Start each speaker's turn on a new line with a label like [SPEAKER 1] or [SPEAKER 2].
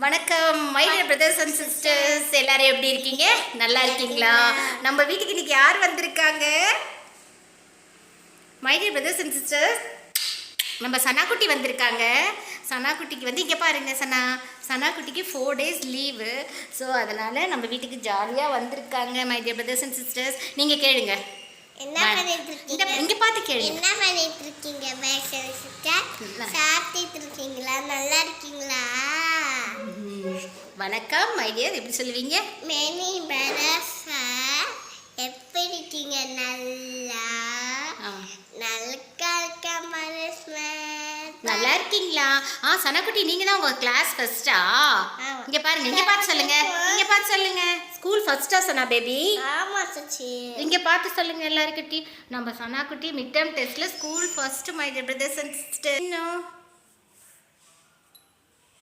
[SPEAKER 1] வணக்கம் my dear brothers and sisters, எல்லாரும் எப்படி இருக்கீங்க? நல்லா இருக்கீங்களா? நம்ம வீட்டுக்கு இன்னைக்கு யார் வந்திருக்காங்க? My dear brothers and sisters, நம்ம சனாக்குட்டி வந்திருக்காங்க. சனாக்குட்டிக்கு வந்து இங்கே பாருங்க, சனாக்குட்டிக்கு 4 days லீவு. ஸோ அதனால் நம்ம வீட்டுக்கு ஜாலியாக வந்திருக்காங்க. My dear brothers and sisters, நீங்கள் கேளுங்க.
[SPEAKER 2] என்ன பண்ணிட்டு இருக்கீங்க?
[SPEAKER 1] இங்க பார்த்து கேளுங்க.
[SPEAKER 2] என்ன பண்ணிட்டு இருக்கீங்க? சாப்பிட்டு இருக்கீங்களா? நல்லா இருக்கீங்களா?
[SPEAKER 1] வணக்கம் மை டியர், எப்படி சொல்லுவீங்க?
[SPEAKER 2] மெனி பிரதர்ஸ், எப்படி இருக்கீங்க? நல்லா
[SPEAKER 1] நல்லா இருக்கீங்களா? சனாக்குட்டி, நீங்க தான் உங்க கிளாஸ் ஃபர்ஸ்டா? இங்க பாருங்க, இங்க பார்த்து சொல்லுங்க. இங்க பார்த்து சொல்லுங்க. ஸ்கூல் ஃபர்ஸ்டா சனா பேபி?
[SPEAKER 2] ஆமா சச்சி.
[SPEAKER 1] இங்க பார்த்து சொல்லுங்க எல்லாருக்கிட்டையும். நம்ம சனாக்குட்டி மிட் டர்ம் டெஸ்ட்ல school first my dear brothers and sisters.